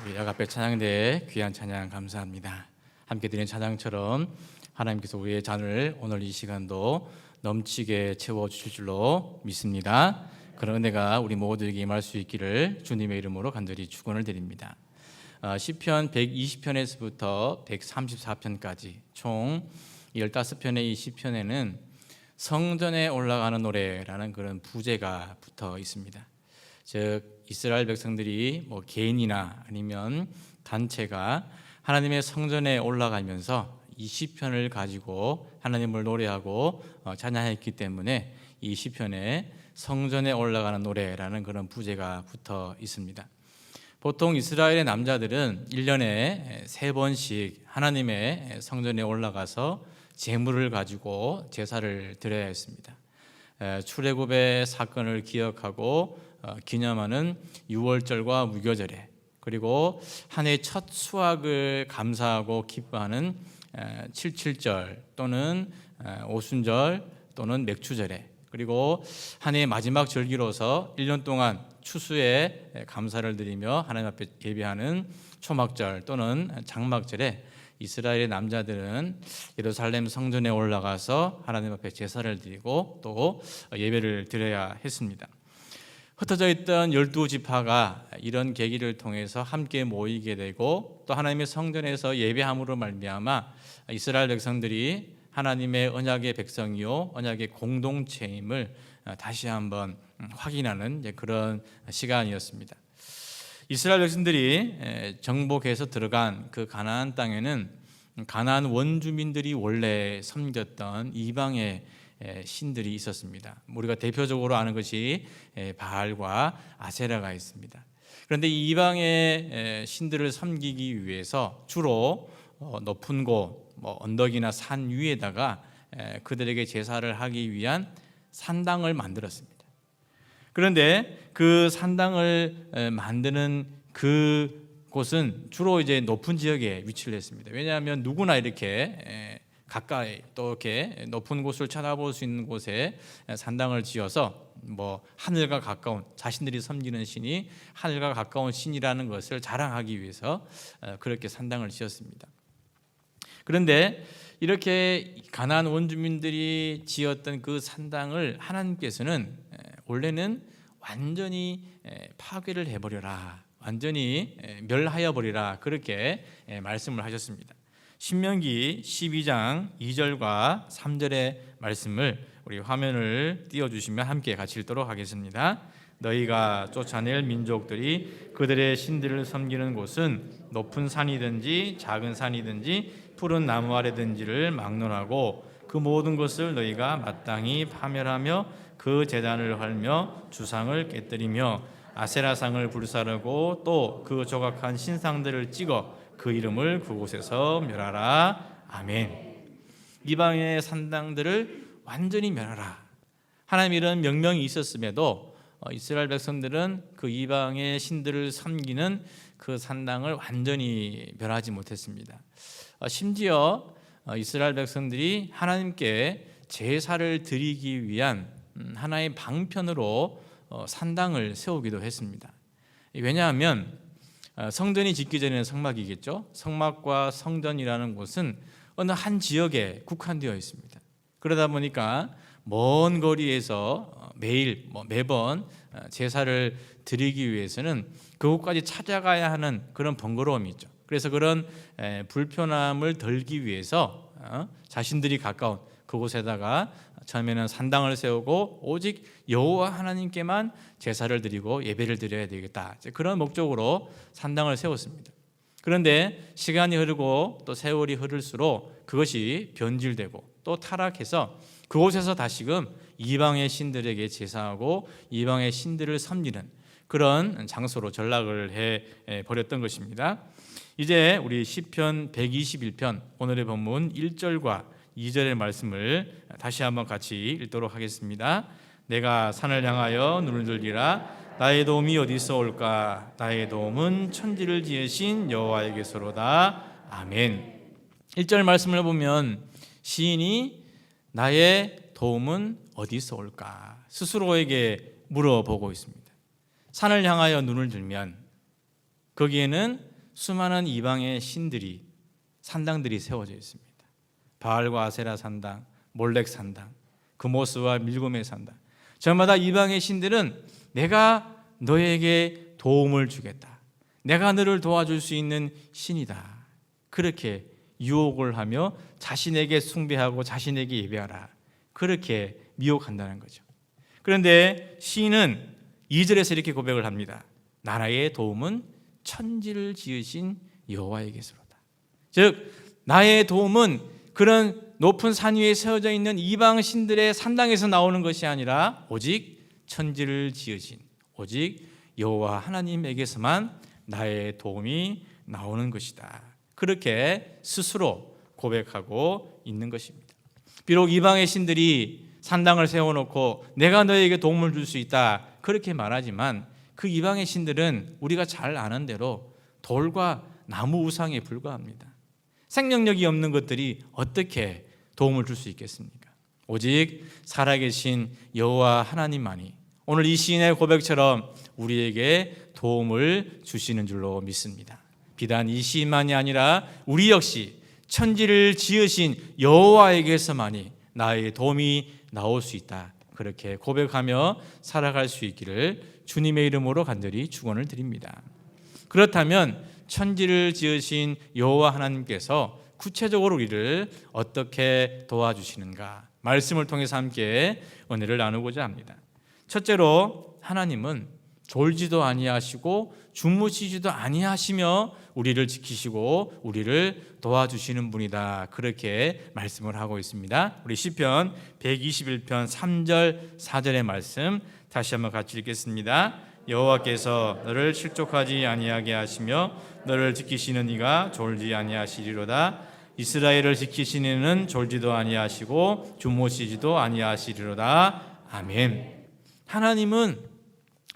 우리 야갑배 찬양대에 귀한 찬양 감사합니다. 함께 드린 찬양처럼 하나님께서 우리의 잔을 오늘 이 시간도 넘치게 채워주실 줄로 믿습니다. 그런 은혜가 우리 모두에게 임할 수 있기를 주님의 이름으로 간절히 축원을 드립니다. 시편 120편에서부터 134편까지 총 15편의 이 시편에는 성전에 올라가는 노래라는 그런 부제가 붙어 있습니다. 즉 이스라엘 백성들이 개인이나 아니면 단체가 하나님의 성전에 올라가면서 이 시편을 가지고 하나님을 노래하고 찬양했기 때문에 이 시편에 성전에 올라가는 노래라는 그런 부제가 붙어 있습니다. 보통 이스라엘의 남자들은 1년에 3번씩 하나님의 성전에 올라가서 제물을 가지고 제사를 드려야 했습니다. 출애굽의 사건을 기억하고 기념하는 유월절과 무교절에, 그리고 한 해의 첫 수확을 감사하고 기뻐하는 77절 또는 오순절 또는 맥추절에, 그리고 한 해의 마지막 절기로서 1년 동안 추수에 감사를 드리며 하나님 앞에 예배하는 초막절 또는 장막절에 이스라엘의 남자들은 예루살렘 성전에 올라가서 하나님 앞에 제사를 드리고 또 예배를 드려야 했습니다. 흩어져 있던 12지파가 이런 계기를 통해서 함께 모이게 되고 또 하나님의 성전에서 예배함으로 말미암아 이스라엘 백성들이 하나님의 언약의 백성이요 언약의 공동체임을 다시 한번 확인하는 그런 시간이었습니다. 이스라엘 백성들이 정복해서 들어간 그 가나안 땅에는 가나안 원주민들이 원래 섬겼던 이방의 신들이 있었습니다. 우리가 대표적으로 아는 것이 바알과 아세라가 있습니다. 그런데 이 이방의 신들을 섬기기 위해서 주로 높은 곳, 언덕이나 산 위에다가 그들에게 제사를 하기 위한 산당을 만들었습니다. 그런데 그 산당을 만드는 그 곳은 주로 이제 높은 지역에 위치를 했습니다. 왜냐하면 누구나 이렇게 가까이 또 이렇게 높은 곳을 쳐다볼 수 있는 곳에 산당을 지어서 하늘과 가까운, 자신들이 섬기는 신이 하늘과 가까운 신이라는 것을 자랑하기 위해서 그렇게 산당을 지었습니다. 그런데 이렇게 가나안 원주민들이 지었던 그 산당을 하나님께서는 원래는 완전히 파괴를 해버려라, 완전히 멸하여 버리라, 그렇게 말씀을 하셨습니다. 신명기 12장 2절과 3절의 말씀을 우리 화면을 띄워주시면 함께 같이 읽도록 하겠습니다. 너희가 쫓아낼 민족들이 그들의 신들을 섬기는 곳은 높은 산이든지 작은 산이든지 푸른 나무 아래든지를 막론하고 그 모든 것을 너희가 마땅히 파멸하며 그 제단을 헐며 주상을 깨뜨리며 아세라상을 불사르고 또 그 조각한 신상들을 찍어 그 이름을 그곳에서 멸하라. 아멘. 이방의 산당들을 완전히 멸하라. 하나님 이런 명령이 있었음에도 이스라엘 백성들은 그 이방의 신들을 섬기는 그 산당을 완전히 멸하지 못했습니다. 심지어 이스라엘 백성들이 하나님께 제사를 드리기 위한 하나의 방편으로 산당을 세우기도 했습니다. 왜냐하면 성전이 짓기 전에는 성막이겠죠. 성막과 성전이라는 곳은 어느 한 지역에 국한되어 있습니다. 그러다 보니까 먼 거리에서 매번 제사를 드리기 위해서는 그곳까지 찾아가야 하는 그런 번거로움이 있죠. 그래서 그런 불편함을 덜기 위해서 자신들이 가까운 그곳에다가 처음에는 산당을 세우고 오직 여호와 하나님께만 제사를 드리고 예배를 드려야 되겠다, 그런 목적으로 산당을 세웠습니다. 그런데 시간이 흐르고 또 세월이 흐를수록 그것이 변질되고 또 타락해서 그곳에서 다시금 이방의 신들에게 제사하고 이방의 신들을 섬기는 그런 장소로 전락을 해 버렸던 것입니다. 이제 우리 시편 121편 오늘의 본문 1절과 2절의 말씀을 다시 한번 같이 읽도록 하겠습니다. 내가 산을 향하여 눈을 들리라. 나의 도움이 어디서 올까? 나의 도움은 천지를 지으신 여호와에게서로다. 아멘. 1절 말씀을 보면 시인이 나의 도움은 어디서 올까? 스스로에게 물어보고 있습니다. 산을 향하여 눈을 들면 거기에는 수많은 이방의 신들이, 산당들이 세워져 있습니다. 바알과 아세라 산당, 몰렉 산당, 그모스와 밀곰의 산당. 저마다 이방의 신들은 내가 너에게 도움을 주겠다, 내가 너를 도와줄 수 있는 신이다, 그렇게 유혹을 하며 자신에게 숭배하고 자신에게 예배하라, 그렇게 미혹한다는 거죠. 그런데 시인은 2절에서 이렇게 고백을 합니다. 나라의 도움은 천지를 지으신 여호와에게서로다. 즉 나의 도움은 그런 높은 산 위에 세워져 있는 이방 신들의 산당에서 나오는 것이 아니라 오직 천지를 지으신 오직 여호와 하나님에게서만 나의 도움이 나오는 것이다, 그렇게 스스로 고백하고 있는 것입니다. 비록 이방의 신들이 산당을 세워놓고 내가 너에게 도움을 줄 수 있다 그렇게 말하지만 그 이방의 신들은 우리가 잘 아는 대로 돌과 나무 우상에 불과합니다. 생명력이 없는 것들이 어떻게 도움을 줄 수 있겠습니까? 오직 살아계신 여호와 하나님만이 오늘 이 시인의 고백처럼 우리에게 도움을 주시는 줄로 믿습니다. 비단 이 시인만이 아니라 우리 역시 천지를 지으신 여호와에게서만이 나의 도움이 나올 수 있다, 그렇게 고백하며 살아갈 수 있기를 주님의 이름으로 간절히 축원을 드립니다. 그렇다면 천지를 지으신 여호와 하나님께서 구체적으로 우리를 어떻게 도와주시는가, 말씀을 통해서 함께 은혜를 나누고자 합니다. 첫째로 하나님은 졸지도 아니하시고 주무시지도 아니하시며 우리를 지키시고 우리를 도와주시는 분이다, 그렇게 말씀을 하고 있습니다. 우리 시편 121편 3절 4절의 말씀 다시 한번 같이 읽겠습니다. 여호와께서 너를 실족하지 아니하게 하시며 너를 지키시는 이가 졸지 아니하시리로다. 이스라엘을 지키시는 이는 졸지도 아니하시고 주무시지도 아니하시리로다. 아멘. 하나님은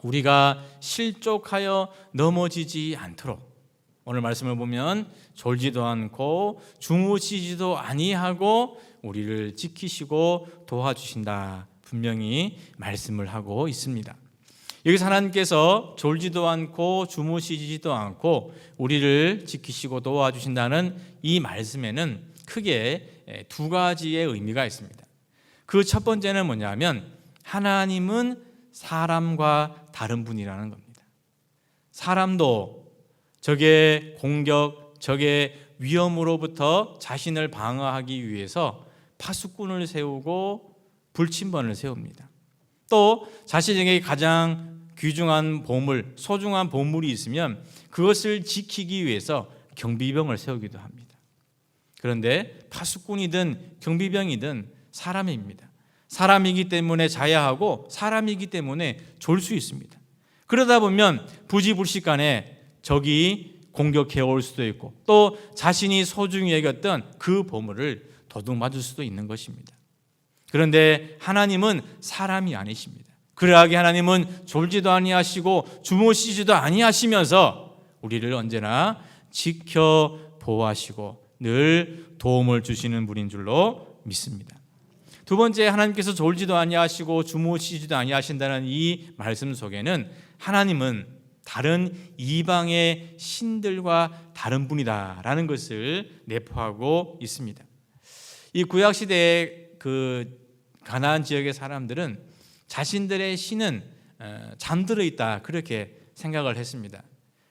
우리가 실족하여 넘어지지 않도록 오늘 말씀을 보면 졸지도 않고 주무시지도 아니하고 우리를 지키시고 도와주신다, 분명히 말씀을 하고 있습니다. 여기서 하나님께서 졸지도 않고 주무시지도 않고 우리를 지키시고 도와주신다는 이 말씀에는 크게 두 가지의 의미가 있습니다. 그 첫 번째는 뭐냐면 하나님은 사람과 다른 분이라는 겁니다. 사람도 적의 공격, 적의 위험으로부터 자신을 방어하기 위해서 파수꾼을 세우고 불침번을 세웁니다. 또 자신에게 가장 귀중한 보물, 소중한 보물이 있으면 그것을 지키기 위해서 경비병을 세우기도 합니다. 그런데 파수꾼이든 경비병이든 사람입니다. 사람이기 때문에 자야하고 사람이기 때문에 졸 수 있습니다. 그러다 보면 부지불식간에 적이 공격해 올 수도 있고 또 자신이 소중히 여겼던 그 보물을 도둑맞을 수도 있는 것입니다. 그런데 하나님은 사람이 아니십니다. 그러하게 하나님은 졸지도 아니하시고 주무시지도 아니하시면서 우리를 언제나 지켜 보호하시고 늘 도움을 주시는 분인 줄로 믿습니다. 두 번째, 하나님께서 졸지도 아니하시고 주무시지도 아니하신다는 이 말씀 속에는 하나님은 다른 이방의 신들과 다른 분이다라는 것을 내포하고 있습니다. 이 구약 시대의 그 가나안 지역의 사람들은 자신들의 신은 잠들어 있다, 그렇게 생각을 했습니다.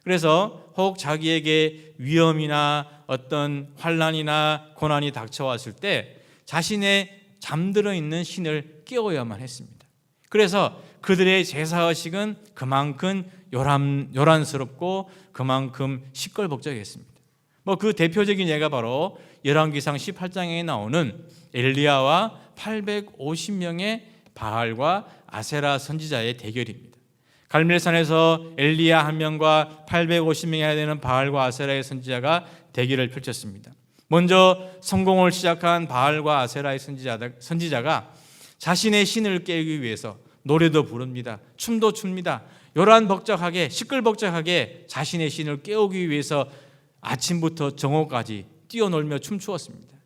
그래서 혹 자기에게 위험이나 어떤 환난이나 고난이 닥쳐왔을 때 자신의 잠들어 있는 신을 깨워야만 했습니다. 그래서 그들의 제사의식은 그만큼 요란스럽고 그만큼 시끌벅적했습니다. 그 대표적인 예가 바로 열왕기상 18장에 나오는 엘리야와 850명의 바알과 아세라 선지자의 대결입니다. 갈멜산에서 엘리야 한 명과 850명이 해야 되는 바알과 아세라의 선지자가 대결을 펼쳤습니다. 먼저 성공을 시작한 바알과 아세라의 선지자가 자신의 신을 깨우기 위해서 노래도 부릅니다. 춤도 춥니다. 요란벅적하게 시끌벅적하게 자신의 신을 깨우기 위해서 아침부터 정오까지 뛰어놀며 춤추었습니다.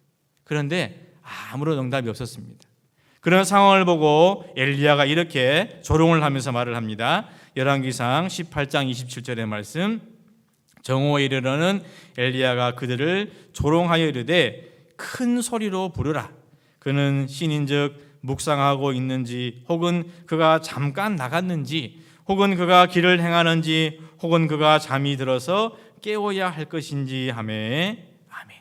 그런데 아무런 응답이 없었습니다. 그런 상황을 보고 엘리야가 이렇게 조롱을 하면서 말을 합니다. 열왕기상 18장 27절의 말씀, 정오에 이르러는 엘리야가 그들을 조롱하여 이르되 큰 소리로 부르라. 그는 신인즉 묵상하고 있는지, 혹은 그가 잠깐 나갔는지, 혹은 그가 길을 행하는지, 혹은 그가 잠이 들어서 깨워야 할 것인지 하매. 아멘.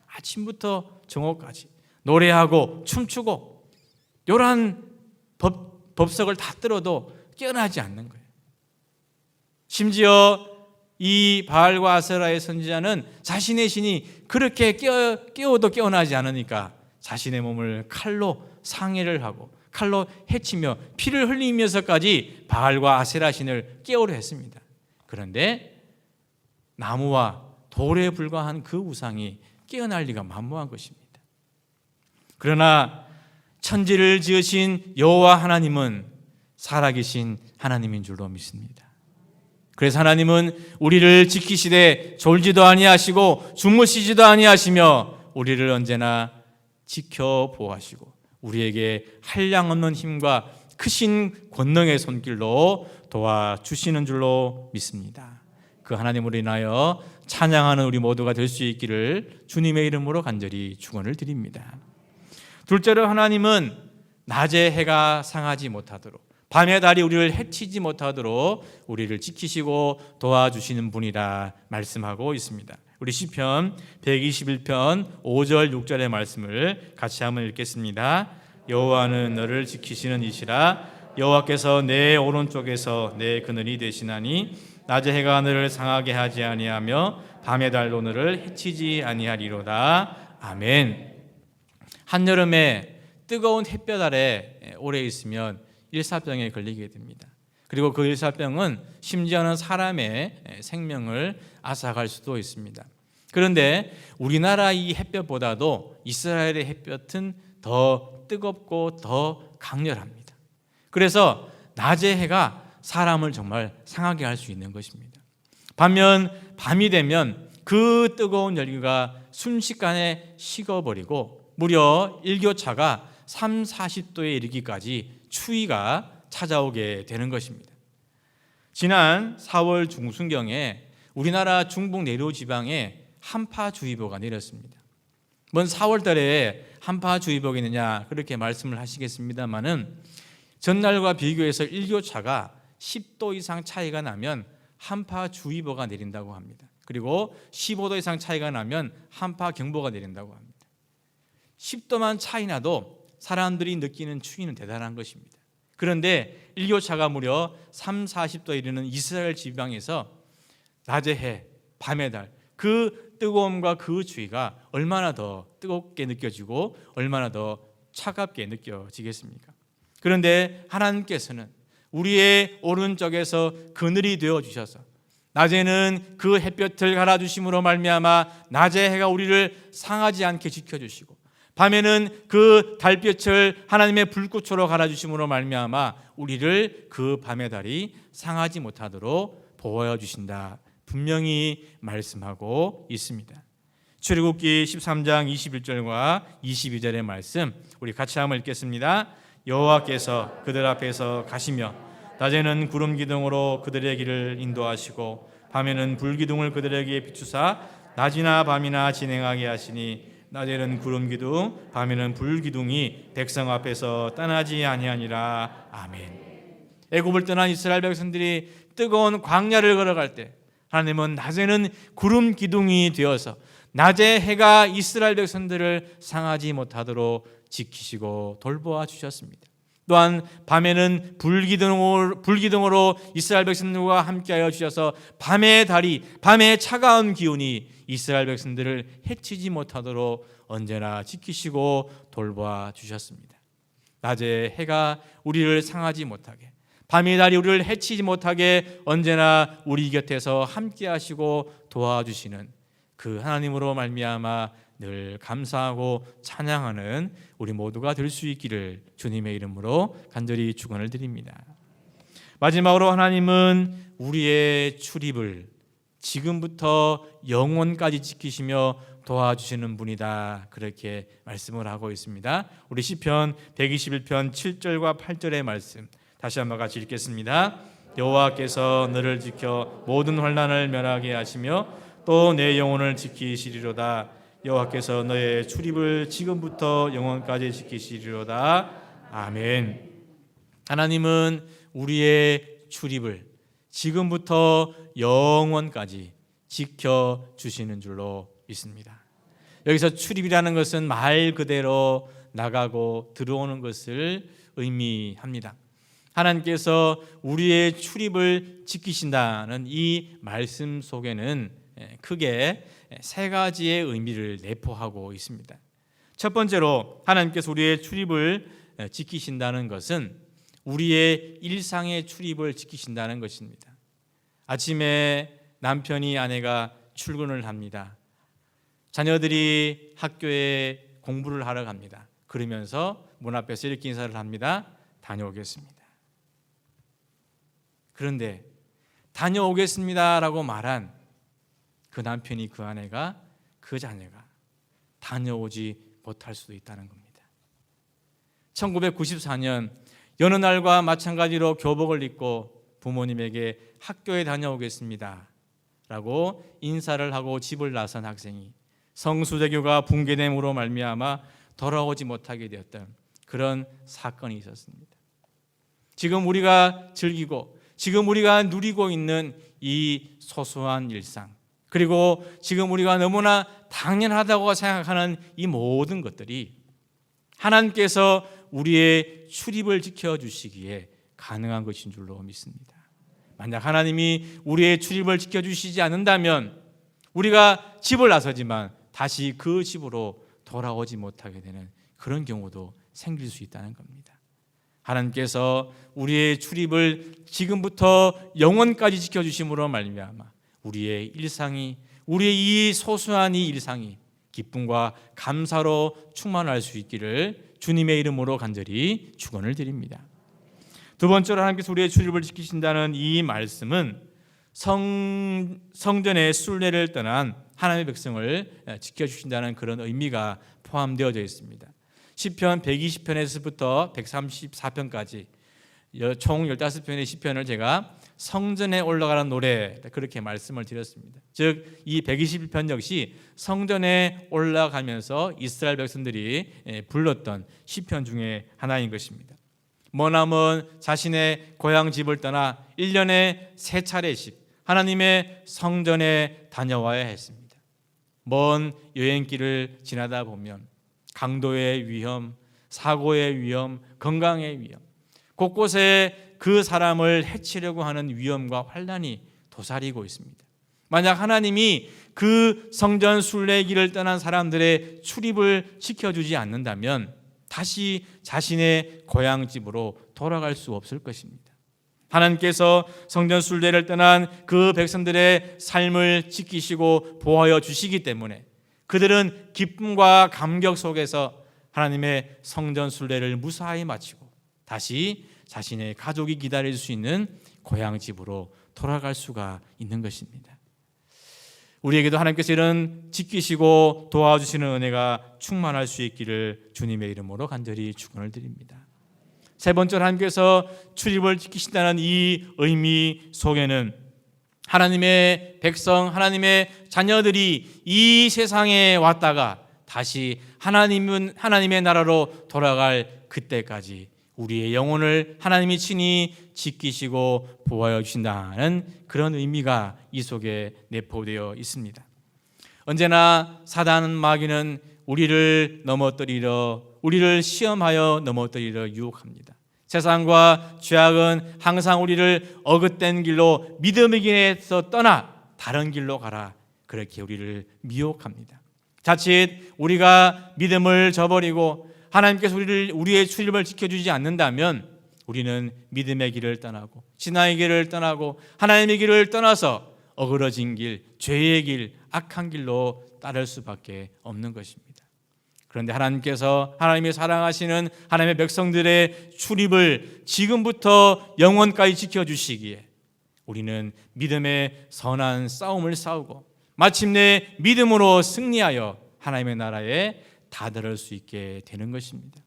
아침부터 정오까지 노래하고 춤추고 요란 법석을 다 들어도 깨어나지 않는 거예요. 심지어 이 바알과 아세라의 선지자는 자신의 신이 그렇게 깨워도 깨어나지 않으니까 자신의 몸을 칼로 상해를 하고 칼로 해치며 피를 흘리면서까지 바알과 아세라 신을 깨우려 했습니다. 그런데 나무와 돌에 불과한 그 우상이 깨어날 리가 만무한 것입니다. 그러나 천지를 지으신 여호와 하나님은 살아계신 하나님인 줄로 믿습니다. 그래서 하나님은 우리를 지키시되 졸지도 아니하시고 주무시지도 아니하시며 우리를 언제나 지켜보호하시고 우리에게 한량없는 힘과 크신 권능의 손길로 도와주시는 줄로 믿습니다. 그 하나님으로 인하여 찬양하는 우리 모두가 될 수 있기를 주님의 이름으로 간절히 축원을 드립니다. 둘째로 하나님은 낮에 해가 상하지 못하도록, 밤의 달이 우리를 해치지 못하도록 우리를 지키시고 도와주시는 분이라 말씀하고 있습니다. 우리 시편 121편 5절 6절의 말씀을 같이 한번 읽겠습니다. 여호와는 너를 지키시는 이시라. 여호와께서 내 오른쪽에서 내 그늘이 되시나니 낮에 해가 너를 상하게 하지 아니하며 밤의 달도 너를 해치지 아니하리로다. 아멘. 한여름에 뜨거운 햇볕 아래 오래 있으면 일사병에 걸리게 됩니다. 그리고 그 일사병은 심지어는 사람의 생명을 앗아갈 수도 있습니다. 그런데 우리나라 이 햇볕보다도 이스라엘의 햇볕은 더 뜨겁고 더 강렬합니다. 그래서 낮의 해가 사람을 정말 상하게 할 수 있는 것입니다. 반면 밤이 되면 그 뜨거운 열기가 순식간에 식어버리고 무려 일교차가 30-40도에 이르기까지 추위가 찾아오게 되는 것입니다. 지난 4월 중순경에 우리나라 중북 내륙 지방에 한파주의보가 내렸습니다. 뭔 4월 달에 한파주의보가 있느냐 그렇게 말씀을 하시겠습니다마는 전날과 비교해서 일교차가 10도 이상 차이가 나면 한파주의보가 내린다고 합니다. 그리고 15도 이상 차이가 나면 한파경보가 내린다고 합니다. 10도만 차이 나도 사람들이 느끼는 추위는 대단한 것입니다. 그런데 일교차가 무려 30-40도에 이르는 이스라엘 지방에서 낮의 해, 밤의 달, 그 뜨거움과 그 추위가 얼마나 더 뜨겁게 느껴지고 얼마나 더 차갑게 느껴지겠습니까? 그런데 하나님께서는 우리의 오른쪽에서 그늘이 되어 주셔서 낮에는 그 햇볕을 갈아주심으로 말미암아 낮의 해가 우리를 상하지 않게 지켜주시고 밤에는 그 달빛을 하나님의 불꽃으로 갈아주심으로 말미암아 우리를 그 밤의 달이 상하지 못하도록 보호해 주신다 분명히 말씀하고 있습니다. 출애굽기 13장 21절과 22절의 말씀 우리 같이 한번 읽겠습니다. 여호와께서 그들 앞에서 가시며 낮에는 구름 기둥으로 그들의 길을 인도하시고 밤에는 불 기둥을 그들에게 비추사 낮이나 밤이나 진행하게 하시니 낮에는 구름 기둥 밤에는 불 기둥이 백성 앞에서 떠나지 아니하니라. 아멘. 애굽을 떠난 이스라엘 백성들이 뜨거운 광야를 걸어갈 때 하나님은 낮에는 구름 기둥이 되어서 낮에 해가 이스라엘 백성들을 상하지 못하도록 지키시고 돌보아 주셨습니다. 또한 밤에는 불기둥으로 이스라엘 백성들과 함께하여 주셔서 밤의 달이 밤의 차가운 기운이 이스라엘 백성들을 해치지 못하도록 언제나 지키시고 돌보아 주셨습니다. 낮에 해가 우리를 상하지 못하게 밤의 달이 우리를 해치지 못하게 언제나 우리 곁에서 함께하시고 도와주시는 그 하나님으로 말미암아 늘 감사하고 찬양하는 우리 모두가 될 수 있기를 주님의 이름으로 간절히 축원을 드립니다. 마지막으로 하나님은 우리의 출입을 지금부터 영원까지 지키시며 도와주시는 분이다 그렇게 말씀을 하고 있습니다. 우리 시편 121편 7절과 8절의 말씀 다시 한번 같이 읽겠습니다. 여호와께서 너를 지켜 모든 환난을 면하게 하시며 또 내 영혼을 지키시리로다. 여호와께서 너의 출입을 지금부터 영원까지 지키시리로다. 아멘. 하나님은 우리의 출입을 지금부터 영원까지 지켜주시는 줄로 믿습니다. 여기서 출입이라는 것은 말 그대로 나가고 들어오는 것을 의미합니다. 하나님께서 우리의 출입을 지키신다는 이 말씀 속에는 크게 세 가지의 의미를 내포하고 있습니다. 첫 번째로 하나님께서 우리의 출입을 지키신다는 것은 우리의 일상의 출입을 지키신다는 것입니다. 아침에 남편이 아내가 출근을 합니다. 자녀들이 학교에 공부를 하러 갑니다. 그러면서 문 앞에서 이렇게 인사를 합니다. 다녀오겠습니다. 그런데 다녀오겠습니다라고 말한 그 남편이, 그 아내가, 그 자녀가 다녀오지 못할 수도 있다는 겁니다. 1994년 여느 날과 마찬가지로 교복을 입고 부모님에게 학교에 다녀오겠습니다 라고 인사를 하고 집을 나선 학생이 성수대교가 붕괴됨으로 말미암아 돌아오지 못하게 되었던 그런 사건이 있었습니다. 지금 우리가 즐기고 지금 우리가 누리고 있는 이 소소한 일상, 그리고 지금 우리가 너무나 당연하다고 생각하는 이 모든 것들이 하나님께서 우리의 출입을 지켜주시기에 가능한 것인 줄로 믿습니다. 만약 하나님이 우리의 출입을 지켜주시지 않는다면 우리가 집을 나서지만 다시 그 집으로 돌아오지 못하게 되는 그런 경우도 생길 수 있다는 겁니다. 하나님께서 우리의 출입을 지금부터 영원까지 지켜주심으로 말미암아 우리의 일상이, 우리의 이 소소한 이 일상이 기쁨과 감사로 충만할 수 있기를 주님의 이름으로 간절히 축원을 드립니다. 두 번째로 하나님께서 우리의 출입을 지키신다는 이 말씀은 성전의 순례를 떠난 하나님의 백성을 지켜주신다는 그런 의미가 포함되어져 있습니다. 시편 120편에서부터 134편까지 총 15편의 시편을 제가 성전에 올라가는 노래 그렇게 말씀을 드렸습니다. 즉 이 121편 역시 성전에 올라가면서 이스라엘 백성들이 불렀던 시편 중에 하나인 것입니다. 머나먼 자신의 고향 집을 떠나 1년에 3차례씩 하나님의 성전에 다녀와야 했습니다. 먼 여행길을 지나다 보면 강도의 위험, 사고의 위험, 건강의 위험, 곳곳에 그 사람을 해치려고 하는 위험과 환난이 도사리고 있습니다. 만약 하나님이 그 성전 순례길을 떠난 사람들의 출입을 지켜주지 않는다면 다시 자신의 고향집으로 돌아갈 수 없을 것입니다. 하나님께서 성전 순례를 떠난 그 백성들의 삶을 지키시고 보호하여 주시기 때문에 그들은 기쁨과 감격 속에서 하나님의 성전 순례를 무사히 마치고 다시 자신의 가족이 기다릴 수 있는 고향집으로 돌아갈 수가 있는 것입니다. 우리에게도 하나님께서 이런 지키시고 도와주시는 은혜가 충만할 수 있기를 주님의 이름으로 간절히 축원을 드립니다. 세 번째로 하나님께서 출입을 지키신다는 이 의미 속에는 하나님의 백성, 하나님의 자녀들이 이 세상에 왔다가 다시 하나님의 나라로 돌아갈 그때까지 우리의 영혼을 하나님이 친히 지키시고 보호하여 주신다는 그런 의미가 이 속에 내포되어 있습니다. 언제나 사단 마귀는 우리를 넘어뜨리려, 우리를 시험하여 넘어뜨리려 유혹합니다. 세상과 죄악은 항상 우리를 어긋된 길로 믿음의 길에서 떠나 다른 길로 가라, 그렇게 우리를 미혹합니다. 자칫 우리가 믿음을 저버리고 하나님께서 우리의 출입을 지켜주지 않는다면 우리는 믿음의 길을 떠나고 신앙의 길을 떠나고 하나님의 길을 떠나서 어그러진 길, 죄의 길, 악한 길로 따를 수밖에 없는 것입니다. 그런데 하나님께서 하나님이 사랑하시는 하나님의 백성들의 출입을 지금부터 영원까지 지켜주시기에 우리는 믿음의 선한 싸움을 싸우고 마침내 믿음으로 승리하여 하나님의 나라에 다다를 수 있게 되는 것입니다.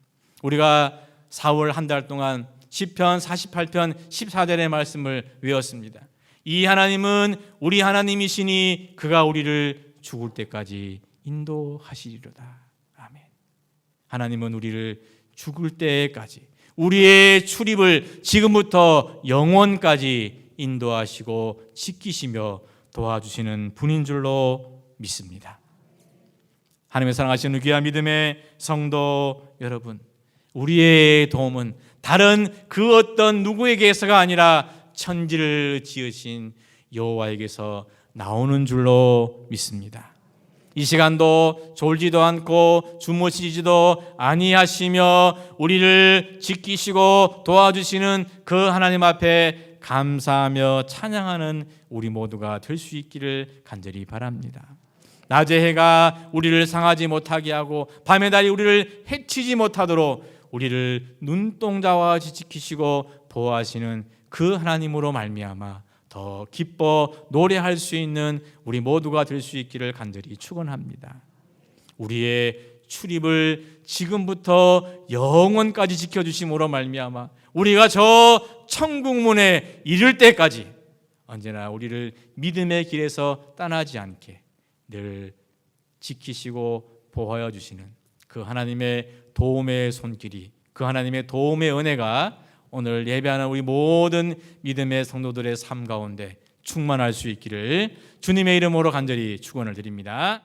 우리가 4월 한 달 동안 시편 48편 14절의 말씀을 외웠습니다. 이 하나님은 우리 하나님이시니 그가 우리를 죽을 때까지 인도하시리로다. 아멘. 하나님은 우리를 죽을 때까지, 우리의 출입을 지금부터 영원까지 인도하시고 지키시며 도와주시는 분인 줄로 믿습니다. 하나님의 사랑하시는 귀한 믿음의 성도 여러분, 우리의 도움은 다른 그 어떤 누구에게서가 아니라 천지를 지으신 여호와에게서 나오는 줄로 믿습니다. 이 시간도 졸지도 않고 주무시지도 아니하시며 우리를 지키시고 도와주시는 그 하나님 앞에 감사하며 찬양하는 우리 모두가 될 수 있기를 간절히 바랍니다. 낮의 해가 우리를 상하지 못하게 하고 밤의 달이 우리를 해치지 못하도록 우리를 눈동자와 같이 지키시고 보호하시는 그 하나님으로 말미암아 더 기뻐 노래할 수 있는 우리 모두가 될 수 있기를 간절히 축원합니다. 우리의 출입을 지금부터 영원까지 지켜주심으로 말미암아 우리가 저 천국문에 이를 때까지 언제나 우리를 믿음의 길에서 떠나지 않게 늘 지키시고 보호하여 주시는 그 하나님의 도움의 손길이, 그 하나님의 도움의 은혜가 오늘 예배하는 우리 모든 믿음의 성도들의 삶 가운데 충만할 수 있기를 주님의 이름으로 간절히 축원을 드립니다.